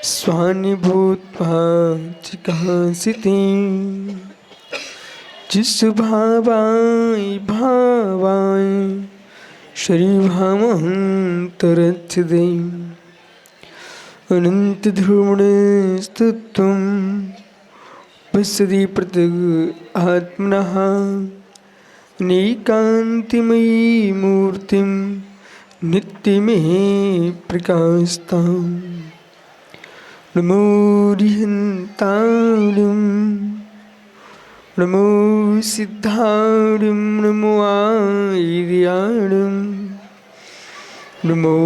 स्वानुभूतपाचिकासिति जिस भावाय भावाय शरीभामहन्तरच्छदे अनंत ध्रुवणस्तुत्वं पश्यति पृथग् आत्मनः नैकान्तिमयी मूर्तिं नित्यमेव प्रकाशताम् नमो रिहन्ताणं नमो सिद्धाणं नमो आर्याणं नमो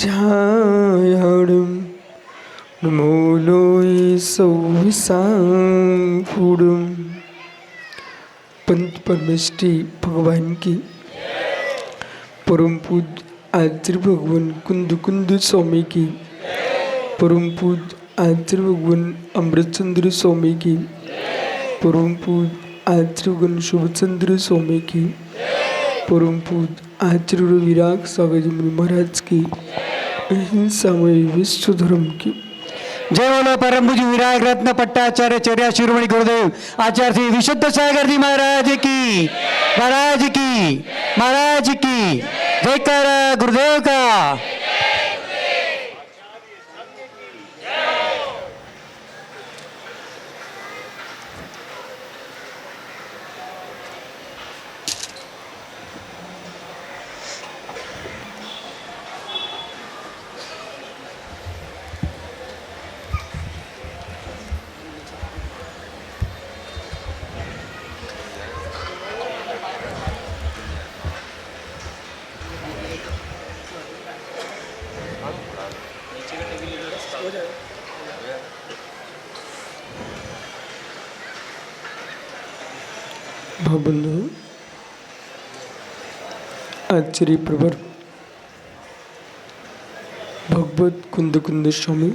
छायाणं नमो लोय सौविसाफूडं। पंत परमेष्टि भगवान की परम पूज्य आचार्य भगवान कुंद कुंद स्वामी की परम पूज्य आचार्य भगवान अमृतचंद्र स्वामी की परम पूज्य आचार्य भगवान शुभचंद्र स्वामी की परम पूज्य आचार्य विराग सागर मुनि महाराज की अहिंसामय विश्व धर्म की जय बोलो परम पूज्य विराग रत्न पट्टाचार्य चर्या शिरोमणि गुरुदेव आचार्य श्री विशुद्ध सागर जी महाराज की महाराज की महाराज की जयकार गुरुदेव का। भावबंधु आचार्य प्रवर भगवत कुंद कुंद स्वामी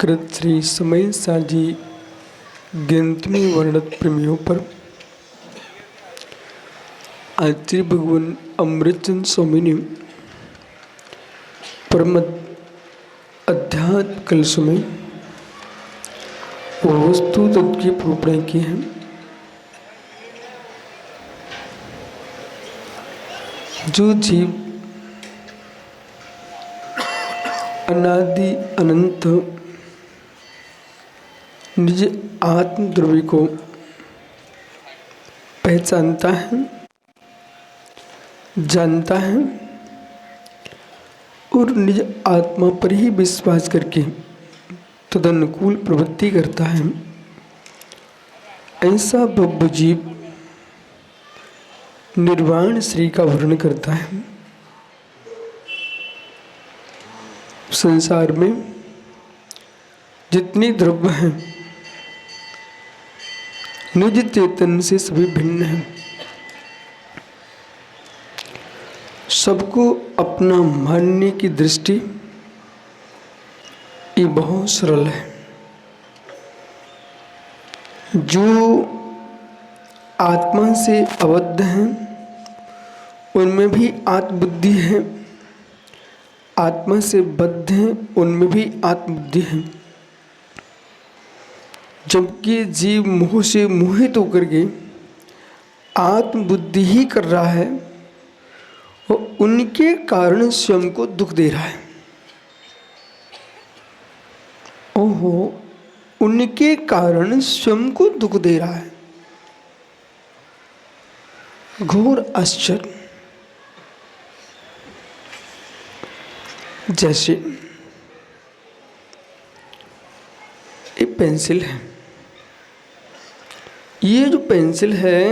कृत श्री समय साजी गिनती वर्णत प्रेमियों पर आचार्य भगवान अमृतचंद स्वामी ने परम अध्यात्म कलश में वस्तु तत्व की प्रोपणाएं की हैं। जो जीव अनादि अनंत निज आत्म द्रव्य को पहचानता है, जानता है और निज आत्मा पर ही विश्वास करके तदनुकूल प्रवृत्ति करता है, ऐसा भव्य जीव निर्वाण श्री का वर्णन करता है। संसार में जितनी द्रव्य हैं निज चेतन से सभी भिन्न हैं। सबको अपना मानने की दृष्टि ये बहुत सरल है। जो आत्मा से अबद्ध हैं उनमें भी आत्मबुद्धि है, आत्मा से बद्ध हैं उनमें भी आत्मबुद्धि है। जबकि जीव मोह से मोहित होकर के आत्मबुद्धि ही कर रहा है और उनके कारण स्वयं को दुख दे रहा है। ओहो, उनके कारण स्वयं को दुख दे रहा है। घोर आश्चर्य। जैसे ये पेंसिल है, ये जो पेंसिल है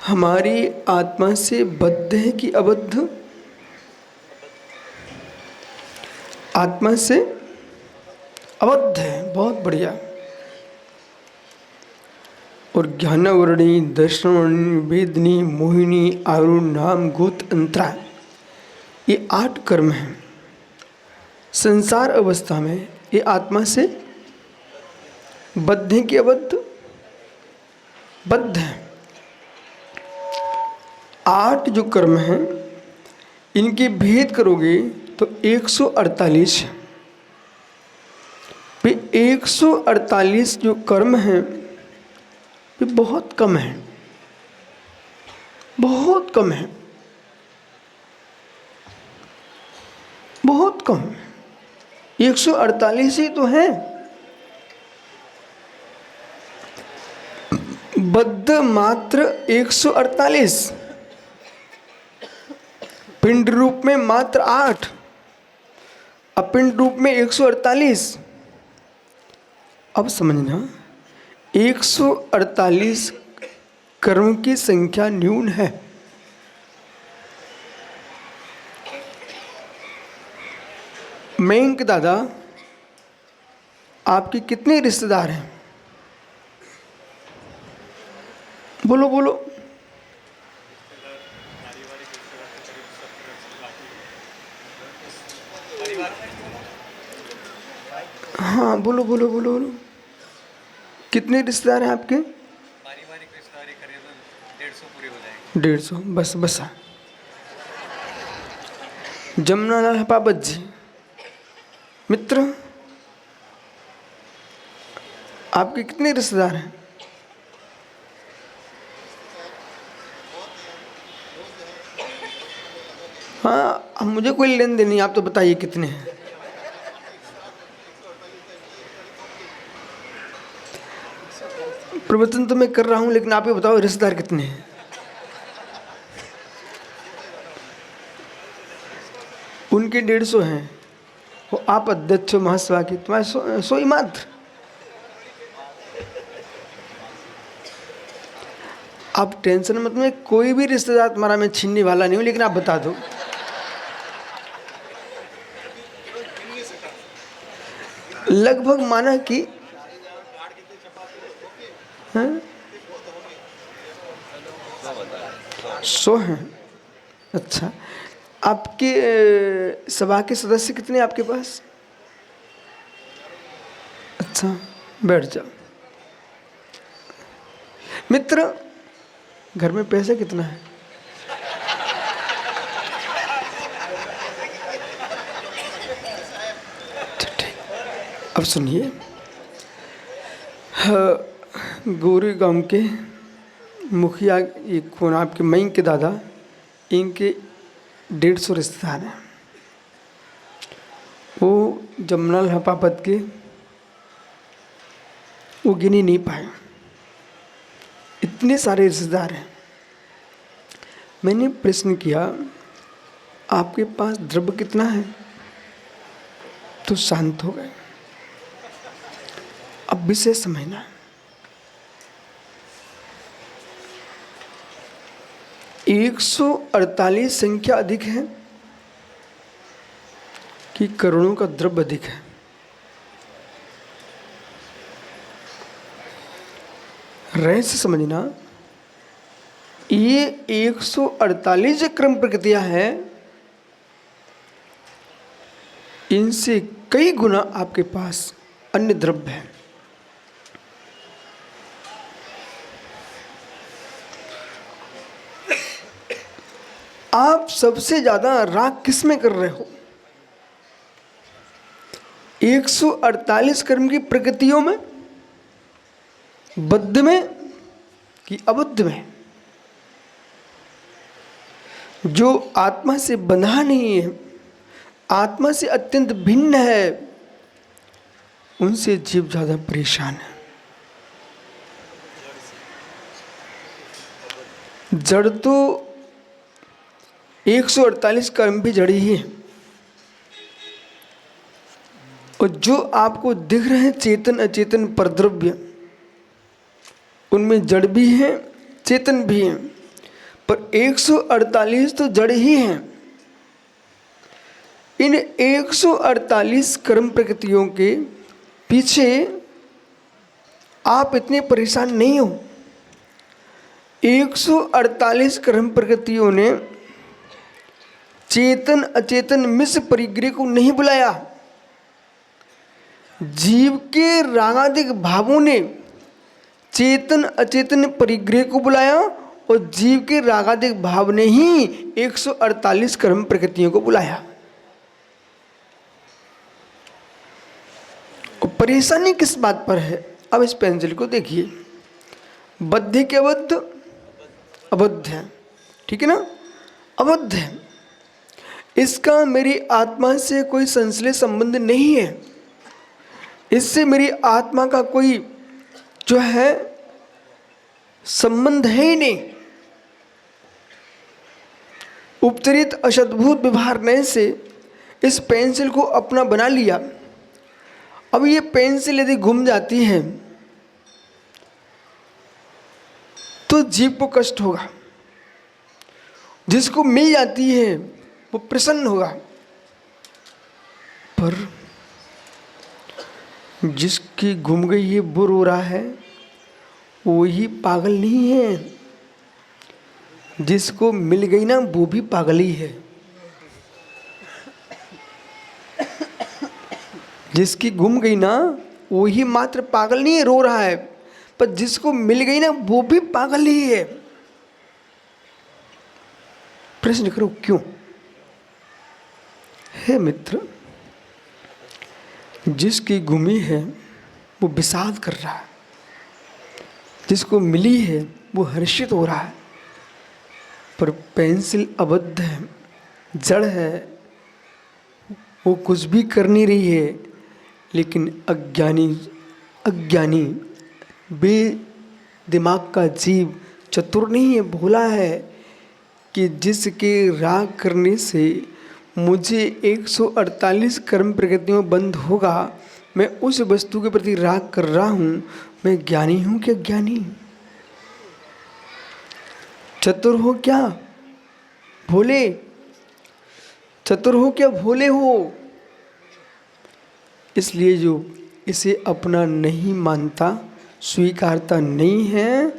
हमारी आत्मा से बद्ध है कि अबद्ध? आत्मा से अबद्ध है। बहुत बढ़िया। और ज्ञानवर्णी, दर्शनवर्णी, वेदनी, मोहिनी, आरूढ़, नाम, गोत, अंतरा, ये 8 कर्म हैं। संसार अवस्था में ये आत्मा से बद्ध है कि अबद्ध? बद्ध है। 8 जो कर्म हैं इनके भेद करोगे तो 148 पे 148 जो कर्म हैं वे बहुत कम है, बहुत कम है, बहुत कम। 148 ही तो है। बद्ध मात्र 148, पिंड रूप में मात्र 8, अपिंड रूप में 148। अब समझना 148 कर्म की संख्या न्यून है। मयंक दादा, आपके कितने रिश्तेदार हैं? बोलो बोलो। हाँ बोलो बोलो बोलो बोलो। कितने रिश्तेदार हैं आपके? पारिवारिक रिश्तेदारी करीबन 150 पूरे हो जाएंगे। 150, बस बस। जमुनालाल हपापत जी मित्र, आपके कितने रिश्तेदार हैं? हाँ, अब मुझे कोई लेन देन नहीं, आप तो बताइए कितने हैं। प्रवचन तो मैं कर रहा हूं, लेकिन आप ये बताओ रिश्तेदार कितने हैं? उनके 150 हैं। वो आप अध्यक्ष हो महासभा की, तुम्हारे 100 ही मात्र। आप टेंशन मत में, कोई भी रिश्तेदार तुम्हारा मैं छीनने वाला नहीं हूं, लेकिन आप बता दो। लगभग माना कि 100 हैं। अच्छा, आपके सभा के सदस्य कितने हैं आपके पास? अच्छा, बैठ जाओ। मित्र, घर में पैसा कितना है? ठीक, अब सुनिए। गोरी गांव के मुखिया, ये कौन आपके मयंक के दादा, इनके 150 रिश्तेदार हैं। वो जमुनालाल हपापत के वो गिनी नहीं पाए, इतने सारे रिश्तेदार हैं। मैंने प्रश्न किया, आपके पास द्रव्य कितना है? तो शांत हो गए। अब विषय समझना। 148 संख्या अधिक है कि करोड़ों का द्रव्य अधिक है? रहस्य समझना। ये 148 क्रम प्रकृतियां हैं, इनसे कई गुना आपके पास अन्य द्रव्य है। आप सबसे ज्यादा राग किस में कर रहे हो? 148 कर्म की प्रकृतियों में, बद्ध में कि अबद्ध में? जो आत्मा से बंधा नहीं है, आत्मा से अत्यंत भिन्न है, उनसे जीव ज्यादा परेशान है। जड़ तो 148 कर्म भी जड़ी ही है, और जो आपको दिख रहे हैं चेतन अचेतन परद्रव्य, उनमें जड़ भी है चेतन भी है, पर 148 तो जड़ ही हैं। इन 148 कर्म प्रकृतियों के पीछे आप इतने परेशान नहीं हो। 148 कर्म प्रकृतियों ने चेतन अचेतन मिश्र परिग्रह को नहीं बुलाया, जीव के रागादिक भावों ने चेतन अचेतन परिग्रह को बुलाया, और जीव के रागादिक भाव ने ही 148 कर्म प्रकृतियों को बुलाया। परेशानी किस बात पर है? अब इस पेंसिल को देखिए, बद्ध के अबद्ध, अबद्ध है, ठीक है ना, अबद्ध है। इसका मेरी आत्मा से कोई संश्लेष संबंध नहीं है, इससे मेरी आत्मा का कोई जो है संबंध है ही नहीं। उपचरित अशद्भुत व्यवहार से इस पेंसिल को अपना बना लिया। अब ये पेंसिल यदि घूम जाती है तो जीव को कष्ट होगा, जिसको मिल जाती है वो प्रसन्न होगा, पर जिसकी घूम गई है वो रो रहा है, वो ही पागल नहीं है। जिसको मिल गई ना वो भी पागल ही है। जिसकी घूम गई ना वो ही मात्र पागल नहीं है, रो रहा है, पर जिसको मिल गई ना वो भी पागल ही है। प्रश्न करो क्यों? हे मित्र, जिसकी गुमी है वो विषाद कर रहा है, जिसको मिली है वो हर्षित हो रहा है, पर पेंसिल अबद्ध है, जड़ है, वो कुछ भी कर नहीं रही है। लेकिन अज्ञानी बे दिमाग का जीव चतुर नहीं है, भोला है, कि जिसके राग करने से मुझे 148 कर्म प्रकृति में बंद होगा, मैं उस वस्तु के प्रति राग कर रहा हूँ। मैं ज्ञानी हूँ क्या ज्ञानी? चतुर हो क्या भोले? चतुर हो क्या भोले हो? इसलिए जो इसे अपना नहीं मानता, स्वीकारता नहीं है,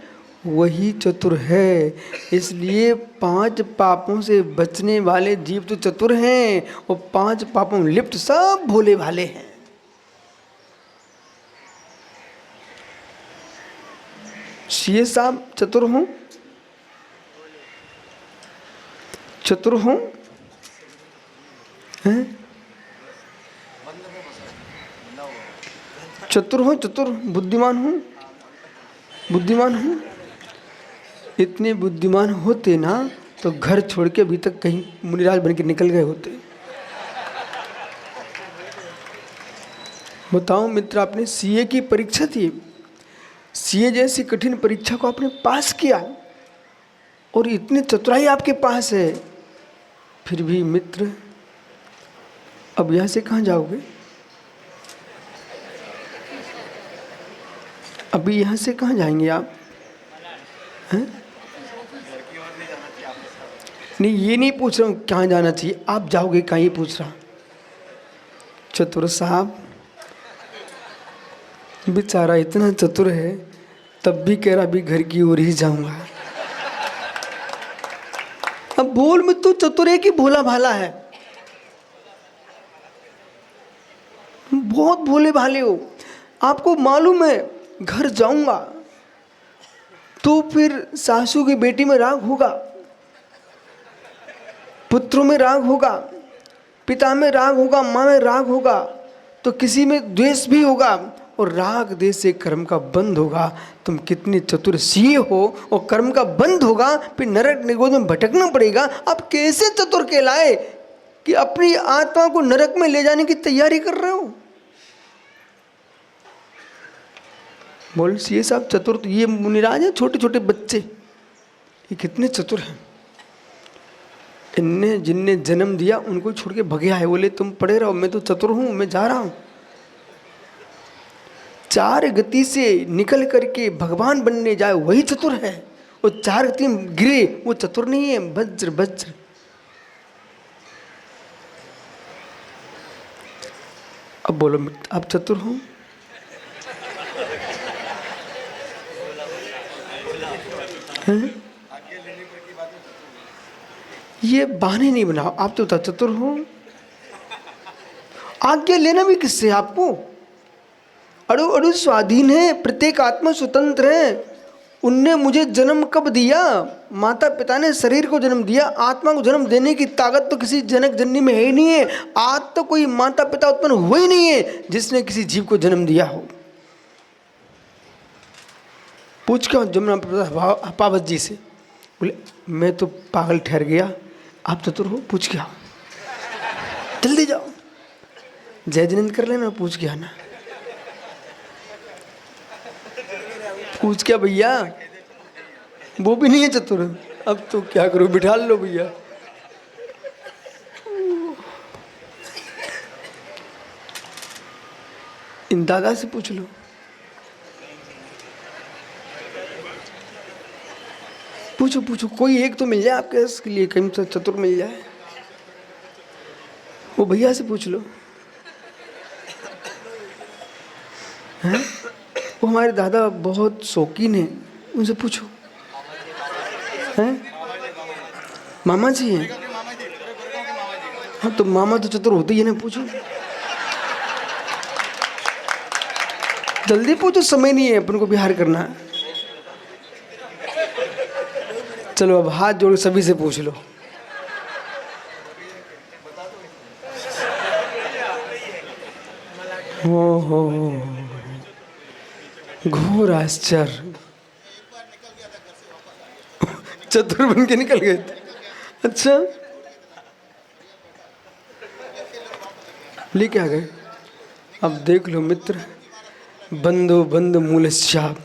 वही चतुर है। इसलिए 5 पापों से बचने वाले जीव तो चतुर हैं, और 5 पापों में लिप्त सब भोले भाले हैं। सीए साहब चतुर हों, चतुर हों, हैं? चतुर हो, चतुर बुद्धिमान हूँ, बुद्धिमान हूँ। इतने बुद्धिमान होते ना तो घर छोड़ के अभी तक कहीं मुनिराज बन के निकल गए होते। बताओ मित्र, आपने सीए की परीक्षा थी, सीए जैसी कठिन परीक्षा को आपने पास किया, और इतनी चतुराई आपके पास है, फिर भी मित्र अब यहाँ से कहाँ जाओगे? अभी यहाँ से कहाँ जाएंगे आप? हैं? नहीं, ये नहीं पूछ रहा हूँ कहाँ जाना चाहिए, आप जाओगे कहाँ, ये पूछ रहा। चतुर साहब बेचारा इतना चतुर है, तब भी कह रहा अभी घर की ओर ही जाऊंगा। अब बोल में तू चतुर है कि भोला भाला है? बहुत भोले भाले हो। आपको मालूम है घर जाऊंगा तो फिर सासू की बेटी में राग होगा, पुत्रों में राग होगा, पिता में राग होगा, माँ में राग होगा, तो किसी में द्वेष भी होगा, और राग देश से कर्म का बंध होगा। तुम कितने चतुर सीए हो, और कर्म का बंध होगा, फिर नरक निगोद में भटकना पड़ेगा। आप कैसे चतुर कहलाए कि अपनी आत्मा को नरक में ले जाने की तैयारी कर रहे हो? बोल सीए साहब चतुर तो ये मुनिराज है, छोटे छोटे बच्चे, ये कितने चतुर हैं। इनने जिनने जन्म दिया उनको छोड़ के भगे आए, बोले तुम पढ़े रहो, मैं तो चतुर हूं, मैं जा रहा हूं। 4 गति से निकल करके भगवान बनने जाए वही चतुर है, और 4 गति में गिरे वो चतुर नहीं है। वज्र वज्र अब बोलो आप चतुर हो? ये बहाने नहीं बनाओ, आप तो चतुर हो। आज्ञा लेना भी किससे आपको? अड़ु अड़ु स्वाधीन है, प्रत्येक आत्मा स्वतंत्र है, उनने मुझे जन्म कब दिया? माता पिता ने शरीर को जन्म दिया, आत्मा को जन्म देने की ताकत तो किसी जनक जननी में है ही नहीं है। आज तो कोई माता पिता उत्पन्न हुआ ही नहीं है जिसने किसी जीव को जन्म दिया हो। पूछ के जमुना पावत जी से, बोले मैं तो पागल ठहर गया, आप चतुर हो, पूछ के आओ, जल्दी जाओ, जय जिनेंद्र कर लेना, पूछ के आना। पूछ क्या भैया, वो भी नहीं है चतुर, अब तो क्या करो, बिठा लो भैया। इन दादा से पूछ लो, पूछो पूछो, कोई एक तो मिल जाए आपके इसके लिए, कहीं से चतुर मिल जाए। वो भैया से पूछ लो, हैं? वो हमारे दादा बहुत शौकीन है, उनसे पूछो। हैं? मामा जी हैं? हाँ तो मामा तो चतुर होते ही है ना, पूछो जल्दी पूछो, समय नहीं है अपन को बिहार करना। चलो अब हाथ जोड़ सभी से पूछ लो। हो घोर आश्चर्य, चतुर बन के निकल गए थे। अच्छा लेके आ गए। अब देख लो मित्र, बंधु बंधु मूलश्चाप,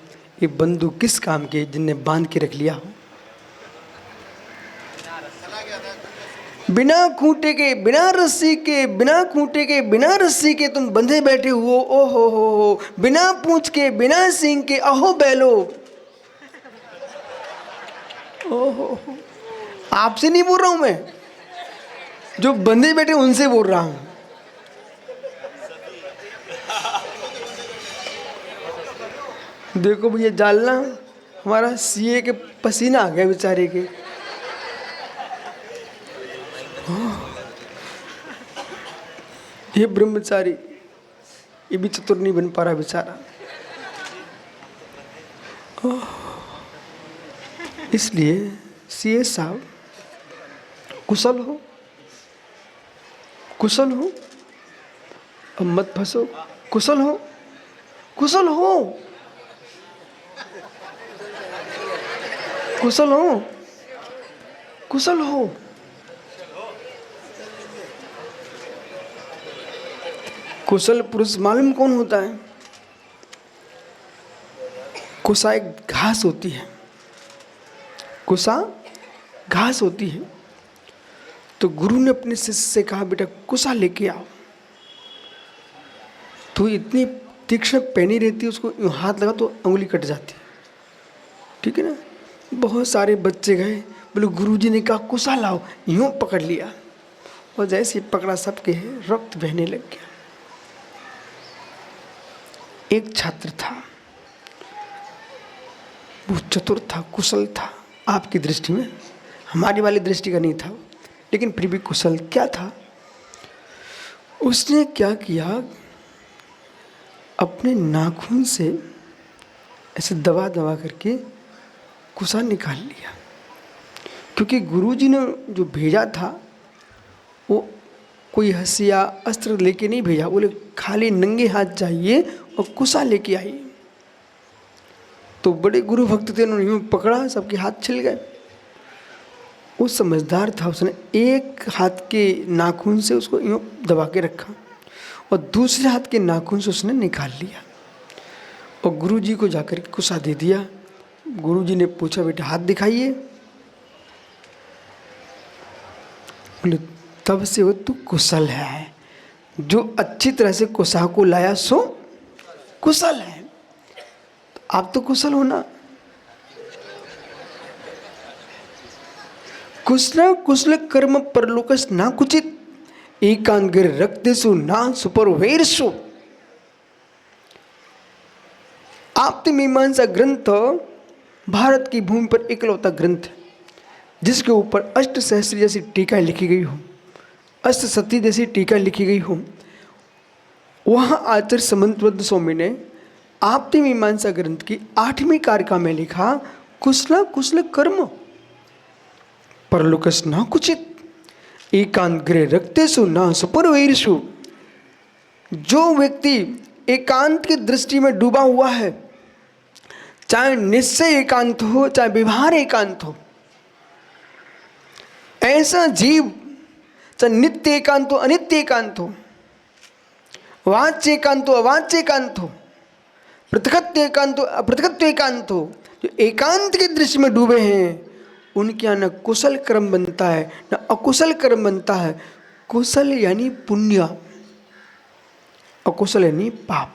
ये बंधु किस काम के जिनने बांध के रख लिया हो। बिना खूंटे के, बिना रस्सी के, बिना खूंटे के, बिना रस्सी के तुम बंधे बैठे हो। ओ हो, बिना पूंछ के, बिना सींग के, अहो बैलो। ओहो, आपसे नहीं बोल रहा हूं मैं, जो बंधे बैठे उनसे बोल रहा हूं। देखो भैया जालना, हमारा सीए के पसीना आ गया बेचारे के। ये ब्रह्मचारी, ये भी चतुर नहीं बन पा रहा बेचारा। इसलिए सीए साहब कुशल हो, कुशल हो, अब मत फंसो, कुशल हो, कुशल हो, कुशल हो, कुशल हो। कुशल पुरुष मालूम कौन होता है? कुशा एक घास होती है, कुशा घास होती है। तो गुरु ने अपने शिष्य से कहा बेटा कुशा लेके आओ। तो इतनी तीक्ष्ण पैनी रहती है, उसको यूं हाथ लगा तो उंगली कट जाती है, ठीक है ना। बहुत सारे बच्चे गए, बोले गुरुजी ने कहा कुशा लाओ, यूं पकड़ लिया और जैसे पकड़ा सबके रक्त बहने लग गया। एक छात्र था, वो चतुर था, कुशल था आपकी दृष्टि में, हमारी वाली दृष्टि का नहीं था, लेकिन फिर भी कुशल। क्या था उसने, क्या किया, अपने नाखून से ऐसे दबा दबा करके कुशा निकाल लिया। क्योंकि गुरुजी ने जो भेजा था वो कोई हसिया अस्त्र लेके नहीं भेजा, बोले खाली नंगे हाथ जाइए और कुशा लेके आइए। तो बड़े गुरु भक्त थे, उन्होंने यूं पकड़ा, सबके हाथ छिल गए। वो समझदार था, उसने एक हाथ के नाखून से उसको यूं दबा के रखा और दूसरे हाथ के नाखून से उसने निकाल लिया और गुरुजी को जाकर के कुशा दे दिया। गुरुजी ने पूछा बेटा हाथ दिखाइए, बोले तब से वो तू कुशल है, जो अच्छी तरह से कुशा को लाया सो कुशल है। आप तो कुशल हो ना। कुशल कुशल कर्म परलोकस ना कुचित, एकांगिर रक्तेषु ना सुपरवेरसु। आप्तमीमांसा ग्रंथ भारत की भूमि पर इकलौता ग्रंथ है जिसके ऊपर अष्ट सहस्त्र जैसी टीका लिखी गई हो, अष्ट सती जैसी टीका लिखी गई हो। वहाँ आचार्य समंतवद स्वामी ने आपने मीमांसा ग्रंथ की 8वीं कारिका में लिखा, कुशल कुशल कर्म परलोकस न कुचित एकांत गृह रक्तेषु न सुपुरवीरषु। जो व्यक्ति एकांत की दृष्टि में डूबा हुआ है, चाहे निश्चय एकांत हो चाहे व्यवहार एकांत हो, ऐसा जीव चाहे नित्य एकांत हो अनित्य एकांत हो, वाच्य एकांत हो अवाच्य एकांत हो, पृथकत्व एकांत हो अपृथकत्व एकांत हो, जो एकांत की दृष्टि में डूबे हैं उनके यहाँ न कुशल कर्म बनता है न अकुशल कर्म बनता है। कुशल यानी पुण्य, अकुशल यानी पाप।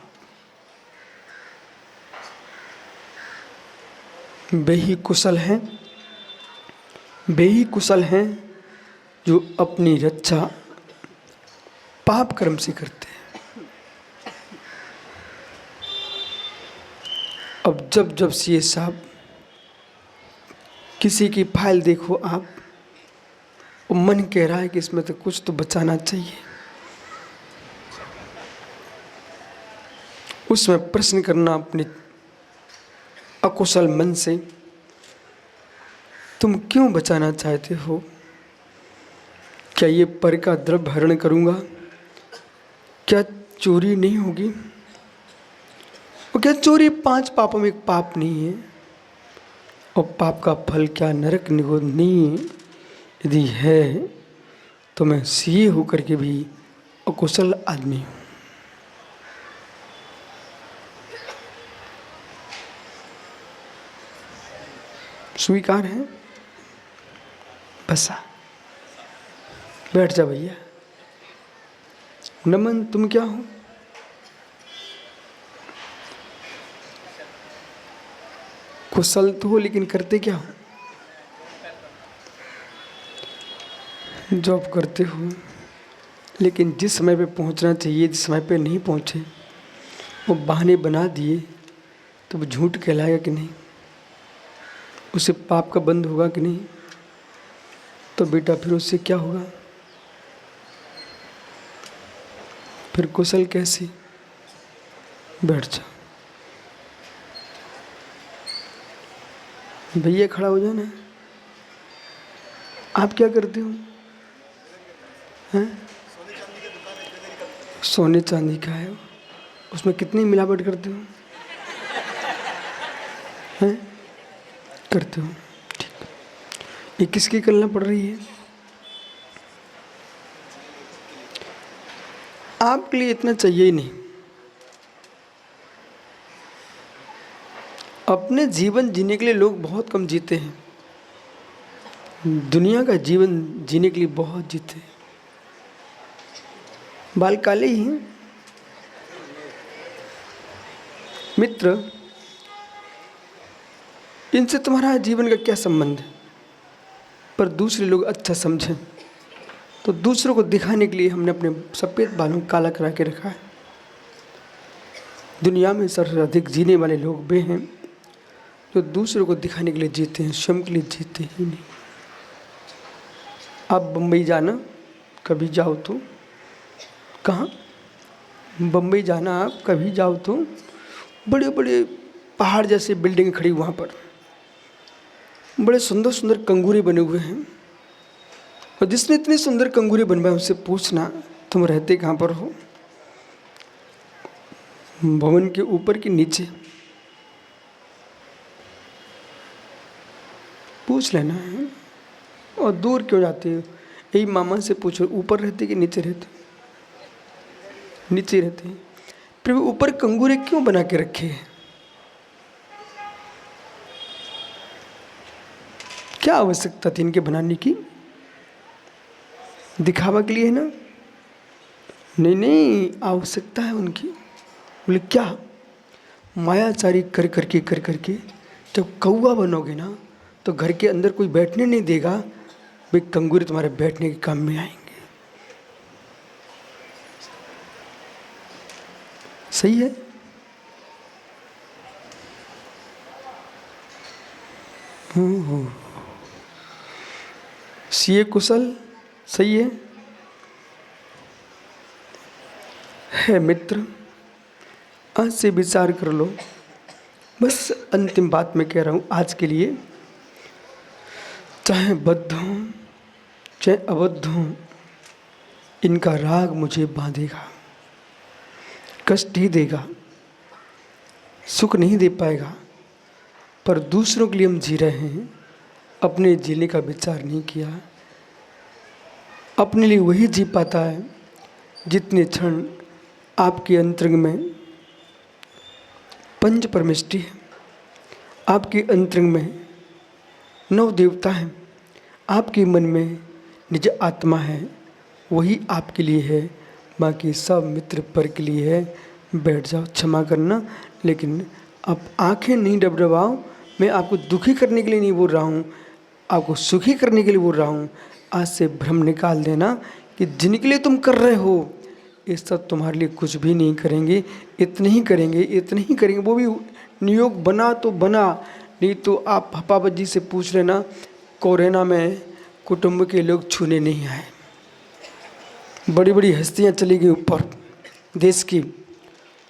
वे ही कुशल हैं, वे ही कुशल हैं जो अपनी रक्षा पाप कर्म से करते हैं। अब जब जब सीए साहब किसी की फाइल देखो आप, वो मन कह रहा है कि इसमें तो कुछ तो बचाना चाहिए, उसमें प्रश्न करना अपने अकुशल मन से, तुम क्यों बचाना चाहते हो? क्या ये पर का द्रव्य हरण करूंगा? क्या चोरी नहीं होगी? और क्या चोरी 5 पापों में एक पाप नहीं है? और पाप का फल क्या नरक निगोद नहीं है? यदि है तो मैं सीए होकर के भी अकुशल आदमी हूं। स्वीकार है? बसा, बैठ जा भैया। नमन, तुम क्या हो? कुशल तो हो लेकिन करते क्या हो? जॉब करते हो लेकिन जिस समय पे पहुंचना चाहिए जिस समय पे नहीं पहुंचे, वो बहाने बना दिए तो वो झूठ कहलाएगा कि नहीं? उसे पाप का बंद होगा कि नहीं? तो बेटा फिर उससे क्या होगा? फिर कुशल कैसे? बैठ जा भैया, खड़ा हो जाना। आप क्या करते हो? हैं? सोने चांदी का है, उसमें कितनी मिलावट करते हो? हैं? करते हो, ठीक। ये किसकी कलना पड़ रही है? आपके लिए इतना चाहिए ही नहीं। अपने जीवन जीने के लिए लोग बहुत कम जीते हैं, दुनिया का जीवन जीने के लिए बहुत जीते हैं। बाल काले ही हैं। मित्र, इनसे तुम्हारा जीवन का क्या संबंध है? पर दूसरे लोग अच्छा समझें तो दूसरों को दिखाने के लिए हमने अपने सफ़ेद बालों को काला करा के रखा है। दुनिया में सबसे अधिक जीने वाले लोग वे हैं जो दूसरों को दिखाने के लिए जीते हैं, स्वयं के लिए जीते ही नहीं। आप बम्बई जाना, कभी जाओ तो, कहाँ बम्बई जाना आप कभी जाओ तो, बड़े बड़े पहाड़ जैसे बिल्डिंग खड़ी वहाँ पर, बड़े सुंदर सुंदर कंगूरे बने हुए हैं। और जिसने इतने सुंदर कंगूरे बनवाए उससे पूछना तुम रहते कहाँ पर हो? भवन के ऊपर कि नीचे? पूछ लेना है। और दूर क्यों जाते हो? यही मामा से पूछो, ऊपर रहते कि नीचे रहते? नीचे रहते हैं। फिर वो ऊपर कंगूरे क्यों बना के रखे हैं? क्या आवश्यकता थी इनके बनाने की? दिखावा के लिए है ना? नहीं नहीं, आवश्यकता है उनकी। बोले क्या? मायाचारी कर करके जब कौवा बनोगे ना तो घर के अंदर कोई बैठने नहीं देगा, वे कंगूरे तुम्हारे बैठने के काम में आएंगे। सही है? सीए कुशल सही है मित्र। आज से विचार कर लो। बस अंतिम बात मैं कह रहा हूँ आज के लिए, चाहे बद्ध हो चाहे अबद्ध हो, इनका राग मुझे बांधेगा, कष्ट ही देगा, सुख नहीं दे पाएगा। पर दूसरों के लिए हम जी रहे हैं, अपने जीने का विचार नहीं किया। अपने लिए वही जी पाता है जितने क्षण आपके अंतरंग में पंच परमेष्टि है, आपके अंतरंग में नव देवता है, आपके मन में निज आत्मा है, वही आपके लिए है। बाकी सब मित्र पर के लिए है। बैठ जाओ, क्षमा करना, लेकिन आप आंखें नहीं डबडबाओ। मैं आपको दुखी करने के लिए नहीं बोल रहा हूँ, आपको सुखी करने के लिए बोल रहा हूँ। आज से भ्रम निकाल देना कि जिनके लिए तुम कर रहे हो ये सब तुम्हारे लिए कुछ भी नहीं करेंगे, इतने ही करेंगे, इतने ही करेंगे। वो भी नियोग बना तो बना, नहीं तो आप हपाबज्जी से पूछ लेना, कोरोना में कुटुंब के लोग छूने नहीं आए। बड़ी बड़ी हस्तियाँ चली गई ऊपर देश की,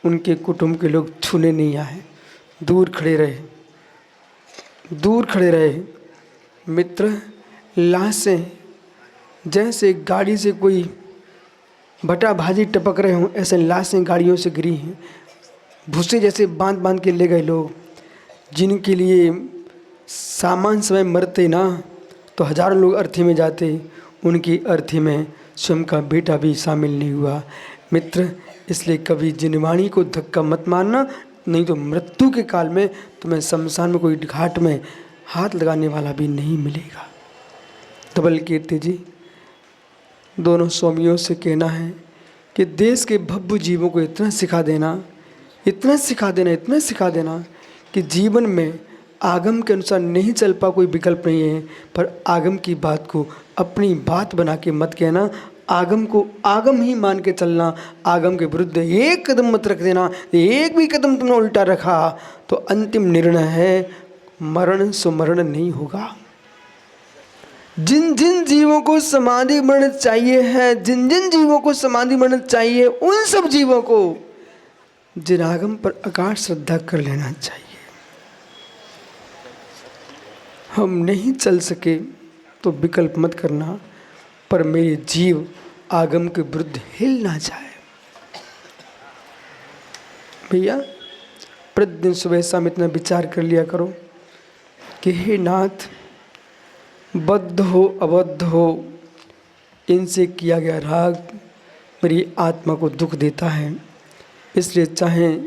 उनके कुटुंब के लोग छूने नहीं आए, दूर खड़े रहे, दूर खड़े रहे। मित्र, लाशें जैसे गाड़ी से कोई भटा भाजी टपक रहे हों, ऐसे लाशें गाड़ियों से गिरी हैं। भूसे जैसे बांध बांध के ले गए लोग, जिनके लिए सामान समय मरते ना तो हजारों लोग अर्थी में जाते, उनकी अर्थी में स्वयं का बेटा भी शामिल नहीं हुआ। मित्र, इसलिए कभी जिनवाणी को धक्का मत मारना, नहीं तो मृत्यु के काल में तुम्हें शमशान में कोई घाट में हाथ लगाने वाला भी नहीं मिलेगा। धवल कीर्ति जी, दोनों स्वामियों से कहना है कि देश के भव्य जीवों को इतना सिखा देना, इतना सिखा देना, इतना सिखा देना कि जीवन में आगम के अनुसार नहीं चल पा, कोई विकल्प नहीं है। पर आगम की बात को अपनी बात बना के मत कहना, आगम को आगम ही मान के चलना। आगम के विरुद्ध एक कदम मत रख देना। एक भी कदम तुमने उल्टा रखा तो अंतिम निर्णय है मरण सुमरण नहीं होगा। जिन जिन जीवों को समाधि मरण चाहिए है, जिन जिन जीवों को समाधि मरण चाहिए, उन सब जीवों को जिन आगम पर अगाध श्रद्धा कर लेना चाहिए। हम नहीं चल सके तो विकल्प मत करना, पर मेरे जीव आगम के विरुद्ध हिल ना जाए। भैया, प्रतिदिन सुबह शाम इतना विचार कर लिया करो कि हे नाथ, बद्ध हो अबद्ध हो, इनसे किया गया राग मेरी आत्मा को दुख देता है। इसलिए चाहे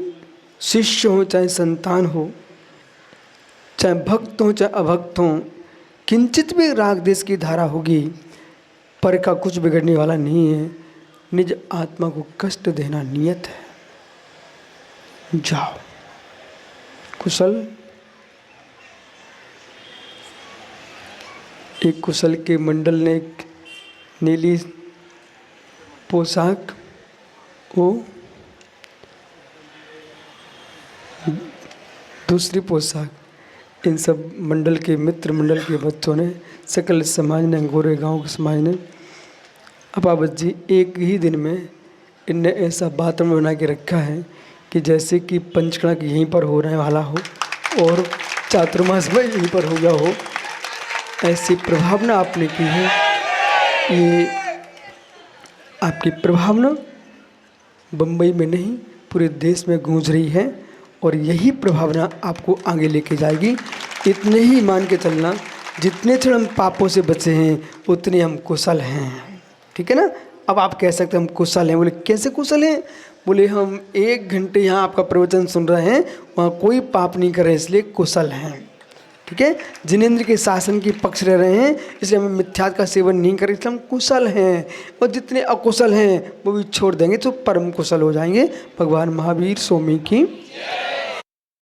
शिष्य हो, चाहे संतान हो, चाहे भक्त हो चाहे अभक्त हो, किंचित भी राग देश की धारा होगी, पर का कुछ बिगड़ने वाला नहीं है। निज आत्मा को कष्ट देना नियत है। जाओ, कुशल। एक कुशल के मंडल ने एक नीली पोशाक, वो दूसरी पोशाक, इन सब मंडल के मित्र मंडल के बच्चों ने, सकल समाज ने, गोरे गांव के समाज ने, अपावत जी एक ही दिन में इनने ऐसा वातावरण बना के रखा है कि जैसे कि पंचकणा यहीं पर हो रहने वाला हो और चातुर्मास में यहीं पर हो गया हो। ऐसी प्रभावना आपने की है। ये आपकी प्रभावना बम्बई में नहीं पूरे देश में गूंज रही है और यही प्रभावना आपको आगे लेके जाएगी। इतने ही मान के चलना, जितने क्षण हम पापों से बचे हैं उतने हम कुशल हैं। ठीक है ना? अब आप कह सकते हैं हम कुशल हैं। बोले कैसे कुशल हैं? बोले हम 1 घंटे यहाँ आपका प्रवचन सुन रहे हैं, वहाँ कोई पाप नहीं कर रहे, इसलिए कुशल हैं। ठीक है? जिनेंद्र के शासन के पक्ष रह रहे हैं, इसलिए हम मिथ्यात का सेवन नहीं करें, इसलिए हम कुशल हैं। और जितने अकुशल हैं वो भी छोड़ देंगे तो परम कुशल हो जाएंगे। भगवान महावीर स्वामी की